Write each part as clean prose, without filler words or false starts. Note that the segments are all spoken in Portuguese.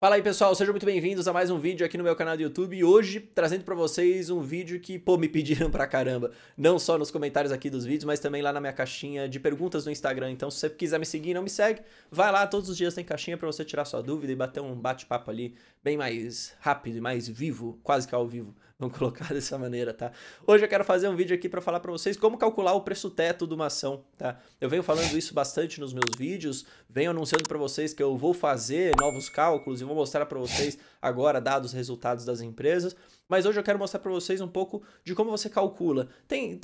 Fala aí pessoal, sejam muito bem-vindos a mais um vídeo aqui no meu canal do YouTube e hoje trazendo pra vocês um vídeo que, me pediram pra caramba, não só nos comentários aqui dos vídeos, mas também lá na minha caixinha de perguntas no Instagram. Então se você quiser me seguir e não me segue, vai lá, todos os dias tem caixinha pra você tirar sua dúvida e bater um bate-papo ali bem mais rápido e mais vivo, quase que ao vivo. Vamos colocar dessa maneira, tá? Hoje eu quero fazer um vídeo aqui para falar para vocês como calcular o preço teto de uma ação, tá? Eu venho falando isso bastante nos meus vídeos, venho anunciando para vocês que eu vou fazer novos cálculos e vou mostrar para vocês agora, dados os resultados das empresas. Mas hoje eu quero mostrar para vocês um pouco de como você calcula. Tem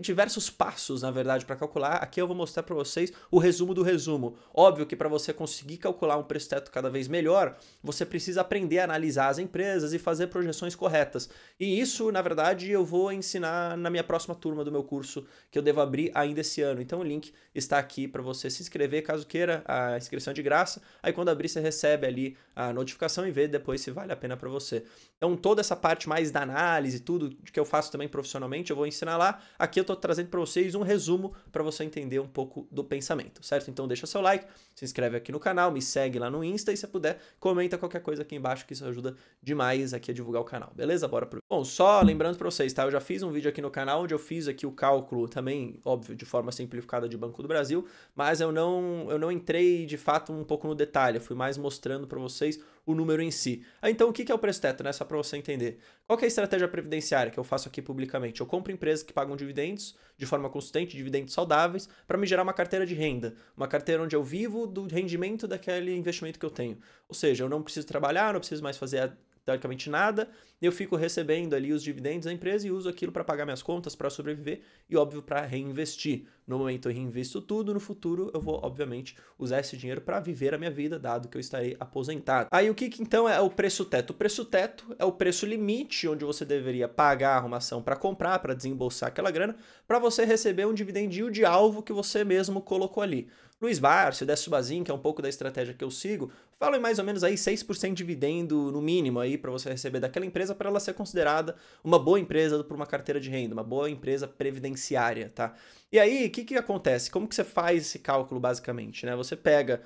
diversos passos, na verdade, para calcular. Aqui eu vou mostrar para vocês o resumo do resumo. Óbvio que para você conseguir calcular um preço teto cada vez melhor, você precisa aprender a analisar as empresas e fazer projeções corretas. E isso, na verdade, eu vou ensinar na minha próxima turma do meu curso, que eu devo abrir ainda esse ano. Então o link está aqui para você se inscrever, caso queira. A inscrição é de graça. Aí quando abrir, você recebe ali a notificação e vê depois se vale a pena para você. Então toda essa parte mais da análise, tudo que eu faço também profissionalmente, eu vou ensinar lá. Aqui eu estou trazendo para vocês um resumo para você entender um pouco do pensamento, certo? Então deixa seu like, se inscreve aqui no canal, me segue lá no Insta e se puder, comenta qualquer coisa aqui embaixo que isso ajuda demais aqui a divulgar o canal, beleza? Bora pro... Bom, só lembrando para vocês, tá? Eu já fiz um vídeo aqui no canal onde eu fiz aqui o cálculo também, óbvio, de forma simplificada de Banco do Brasil, mas eu não entrei de fato um pouco no detalhe, eu fui mais mostrando para vocês o número em si. Então o que é o preço teto, né? Só para você entender. Qual que é a estratégia previdenciária que eu faço aqui publicamente? Eu compro empresas que pagam dividendos de forma consistente, dividendos saudáveis, para me gerar uma carteira de renda. Uma carteira onde eu vivo do rendimento daquele investimento que eu tenho. Ou seja, eu não preciso trabalhar, não preciso mais fazer teoricamente nada, eu fico recebendo ali os dividendos da empresa e uso aquilo para pagar minhas contas, para sobreviver e, óbvio, para reinvestir. No momento eu reinvisto tudo, no futuro eu vou, obviamente, usar esse dinheiro para viver a minha vida, dado que eu estarei aposentado. Aí o que então é o preço teto? O preço teto é o preço limite onde você deveria pagar uma ação para comprar, para desembolsar aquela grana, para você receber um dividendinho de alvo que você mesmo colocou ali. Luiz Barsi, Décio Bazin, que é um pouco da estratégia que eu sigo, falam em mais ou menos aí 6% de dividendo no mínimo aí para você receber daquela empresa para ela ser considerada uma boa empresa por uma carteira de renda, uma boa empresa previdenciária, tá? E aí, o que acontece? Como que você faz esse cálculo basicamente, né? Você pega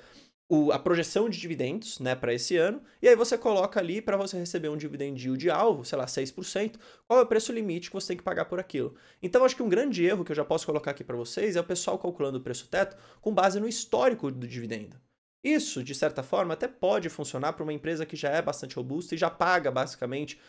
a projeção de dividendos, né, para esse ano, e aí você coloca ali para você receber um dividend de alvo, sei lá, 6%, qual é o preço limite que você tem que pagar por aquilo. Então, acho que um grande erro que eu já posso colocar aqui para vocês é o pessoal calculando o preço teto com base no histórico do dividendo. Isso, de certa forma, até pode funcionar para uma empresa que já é bastante robusta e já paga, basicamente,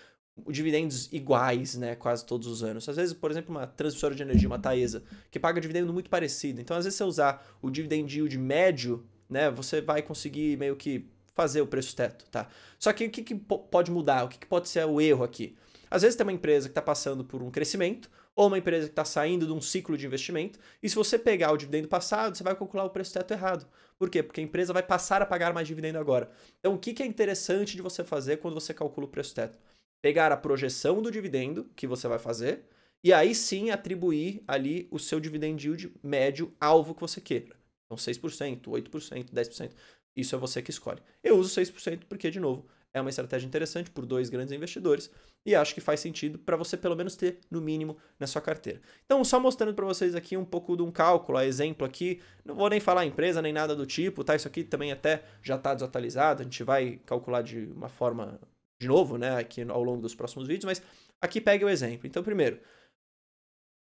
dividendos iguais, né, quase todos os anos. Às vezes, por exemplo, uma transmissora de energia, uma Taesa, que paga dividendo muito parecido. Então, às vezes, você usar o dividend yield médio, né, você vai conseguir meio que fazer o preço teto, tá? Só que o que pode mudar? O que pode ser o erro aqui? Às vezes tem uma empresa que está passando por um crescimento, ou uma empresa que está saindo de um ciclo de investimento, e se você pegar o dividendo passado, você vai calcular o preço teto errado. Por quê? Porque a empresa vai passar a pagar mais dividendo agora. Então, o que é interessante de você fazer quando você calcula o preço teto? Pegar a projeção do dividendo que você vai fazer, e aí sim atribuir ali o seu dividend yield médio alvo que você queira. Então 6%, 8%, 10%. Isso é você que escolhe. Eu uso 6% porque, de novo, é uma estratégia interessante por dois grandes investidores e acho que faz sentido para você pelo menos ter no mínimo na sua carteira. Então, só mostrando para vocês aqui um pouco de um cálculo, exemplo aqui, não vou nem falar empresa nem nada do tipo, tá? Isso aqui também até já está desatualizado, a gente vai calcular de uma forma de novo, né, aqui ao longo dos próximos vídeos, mas aqui pega o exemplo. Então, primeiro,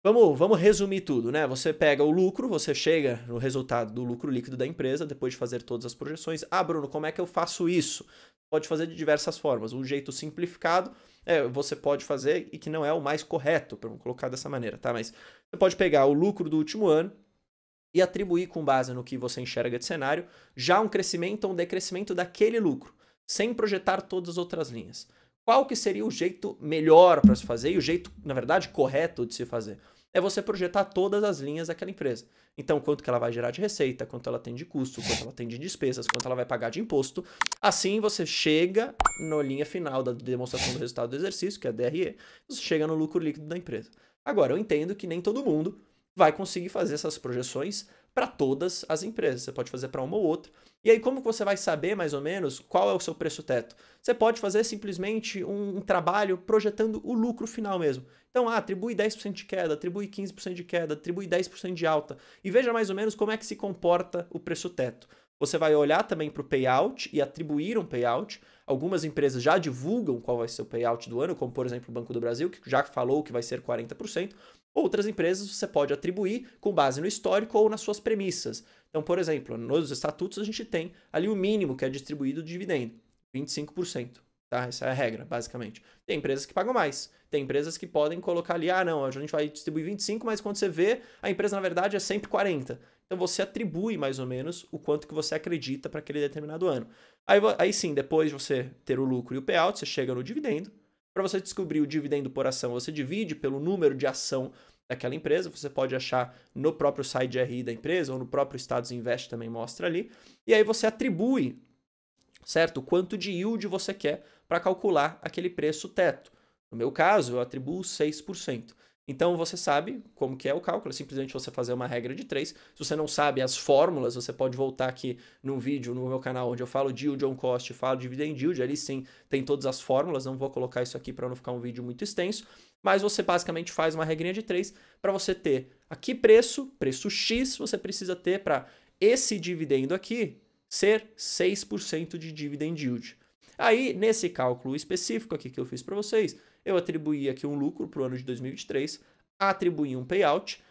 vamos resumir tudo, né? Você pega o lucro, você chega no resultado do lucro líquido da empresa, depois de fazer todas as projeções. Ah, Bruno, como é que eu faço isso? Pode fazer de diversas formas. Um jeito simplificado você pode fazer e que não é o mais correto, para colocar dessa maneira, tá? Mas você pode pegar o lucro do último ano e atribuir com base no que você enxerga de cenário, já um crescimento ou um decrescimento daquele lucro, sem projetar todas as outras linhas. Qual que seria o jeito melhor para se fazer e o jeito, na verdade, correto de se fazer? É você projetar todas as linhas daquela empresa. Então, quanto que ela vai gerar de receita, quanto ela tem de custo, quanto ela tem de despesas, quanto ela vai pagar de imposto. Assim, você chega na linha final da demonstração do resultado do exercício, que é a DRE, você chega no lucro líquido da empresa. Agora, eu entendo que nem todo mundo vai conseguir fazer essas projeções para todas as empresas. Você pode fazer para uma ou outra. E aí, como você vai saber mais ou menos qual é o seu preço teto? Você pode fazer simplesmente um trabalho projetando o lucro final mesmo. Então, atribui 10% de queda, atribui 15% de queda, atribui 10% de alta. E veja mais ou menos como é que se comporta o preço teto. Você vai olhar também para o payout e atribuir um payout. Algumas empresas já divulgam qual vai ser o payout do ano, como por exemplo o Banco do Brasil, que já falou que vai ser 40%. Outras empresas você pode atribuir com base no histórico ou nas suas premissas. Então, por exemplo, nos estatutos a gente tem ali o mínimo que é distribuído de dividendo, 25%. Tá? Essa é a regra, basicamente. Tem empresas que pagam mais. Tem empresas que podem colocar ali, não, a gente vai distribuir 25, mas quando você vê, a empresa, na verdade, é sempre 40. Então, você atribui, mais ou menos, o quanto que você acredita para aquele determinado ano. Aí sim, depois de você ter o lucro e o payout, você chega no dividendo. Para você descobrir o dividendo por ação, você divide pelo número de ação daquela empresa. Você pode achar no próprio site de RI da empresa ou no próprio Status Invest também mostra ali. E aí você atribui, certo? Quanto de yield você quer para calcular aquele preço teto. No meu caso, eu atribuo 6%. Então você sabe como que é o cálculo, é simplesmente você fazer uma regra de 3. Se você não sabe as fórmulas, você pode voltar aqui num vídeo no meu canal onde eu falo de yield on cost, falo de dividend yield, ali sim tem todas as fórmulas, não vou colocar isso aqui para não ficar um vídeo muito extenso, mas você basicamente faz uma regrinha de 3 para você ter aqui preço X, você precisa ter para esse dividendo aqui ser 6% de dividend yield. Aí, nesse cálculo específico aqui que eu fiz para vocês, eu atribuí aqui um lucro para o ano de 2023, atribuí um payout,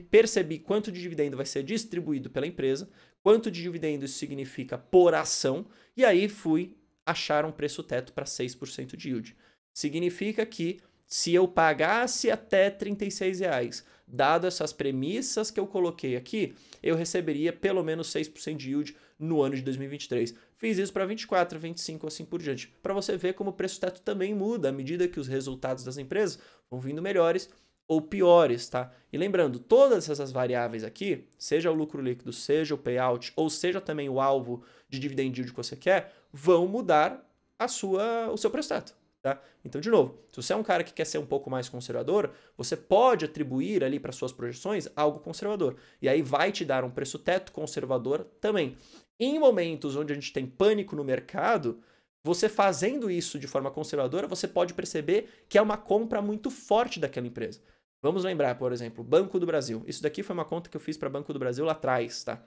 percebi quanto de dividendo vai ser distribuído pela empresa, quanto de dividendo isso significa por ação, e aí fui achar um preço teto para 6% de yield. Significa que se eu pagasse até R$ 36, dado essas premissas que eu coloquei aqui, eu receberia pelo menos 6% de yield no ano de 2023. Fiz isso para 24, 25, assim por diante. Para você ver como o preço teto também muda à medida que os resultados das empresas vão vindo melhores ou piores, tá? E lembrando, todas essas variáveis aqui, seja o lucro líquido, seja o payout, ou seja também o alvo de dividend yield que você quer, vão mudar o seu preço teto. Tá? Então, de novo, se você é um cara que quer ser um pouco mais conservador, você pode atribuir ali para suas projeções algo conservador. E aí vai te dar um preço teto conservador também. Em momentos onde a gente tem pânico no mercado, você fazendo isso de forma conservadora, você pode perceber que é uma compra muito forte daquela empresa. Vamos lembrar, por exemplo, Banco do Brasil. Isso daqui foi uma conta que eu fiz para Banco do Brasil lá atrás, tá?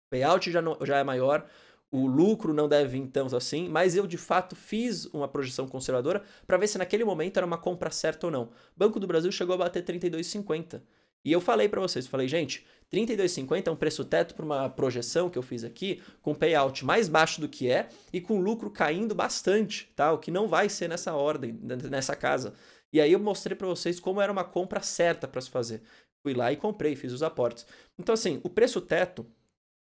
O payout já é maior, o lucro não deve vir tanto assim, mas eu de fato fiz uma projeção conservadora para ver se naquele momento era uma compra certa ou não. Banco do Brasil chegou a bater 32,50. E eu falei para vocês, gente, 32,50 é um preço teto para uma projeção que eu fiz aqui, com payout mais baixo do que é e com lucro caindo bastante, tá? O que não vai ser nessa ordem, nessa casa. E aí eu mostrei para vocês como era uma compra certa para se fazer. Fui lá e comprei, fiz os aportes. Então assim, o preço teto,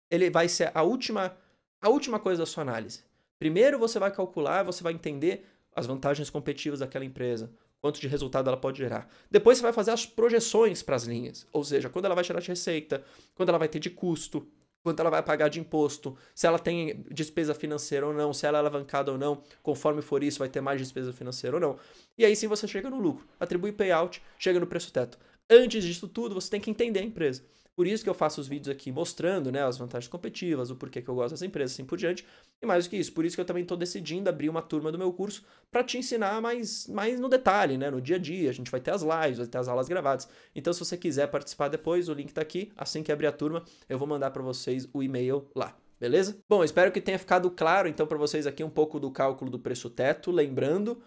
ele vai ser a última coisa da sua análise. Primeiro você vai calcular, você vai entender as vantagens competitivas daquela empresa, quanto de resultado ela pode gerar. Depois você vai fazer as projeções para as linhas, ou seja, quando ela vai gerar de receita, quando ela vai ter de custo, quanto ela vai pagar de imposto, se ela tem despesa financeira ou não, se ela é alavancada ou não, conforme for isso vai ter mais despesa financeira ou não. E aí sim você chega no lucro, atribui payout, chega no preço teto. Antes disso tudo, você tem que entender a empresa. Por isso que eu faço os vídeos aqui mostrando, né, as vantagens competitivas, o porquê que eu gosto das empresas, assim por diante. E mais do que isso, por isso que eu também estou decidindo abrir uma turma do meu curso para te ensinar mais no detalhe, né, no dia a dia. A gente vai ter as lives, vai ter as aulas gravadas. Então, se você quiser participar depois, o link está aqui. Assim que abrir a turma, eu vou mandar para vocês o e-mail lá. Beleza? Bom, espero que tenha ficado claro, então, para vocês aqui um pouco do cálculo do preço teto. Lembrando,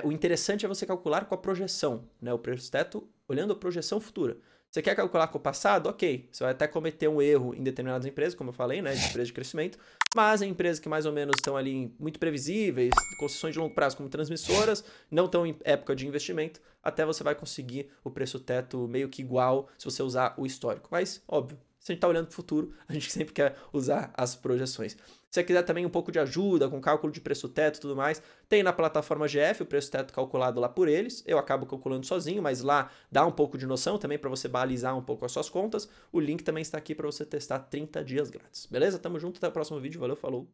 o interessante é você calcular com a projeção, né, o preço teto olhando a projeção futura. Você quer calcular com o passado? Ok. Você vai até cometer um erro em determinadas empresas, como eu falei, né? De empresas de crescimento. Mas em empresas que mais ou menos estão ali muito previsíveis, concessões de longo prazo como transmissoras, não estão em época de investimento, até você vai conseguir o preço teto meio que igual se você usar o histórico. Mas, óbvio, se a gente está olhando para o futuro, a gente sempre quer usar as projeções. Se você quiser também um pouco de ajuda com cálculo de preço teto e tudo mais, tem na plataforma GF o preço teto calculado lá por eles. Eu acabo calculando sozinho, mas lá dá um pouco de noção também para você balizar um pouco as suas contas. O link também está aqui para você testar 30 dias grátis. Beleza? Tamo junto, até o próximo vídeo. Valeu, falou!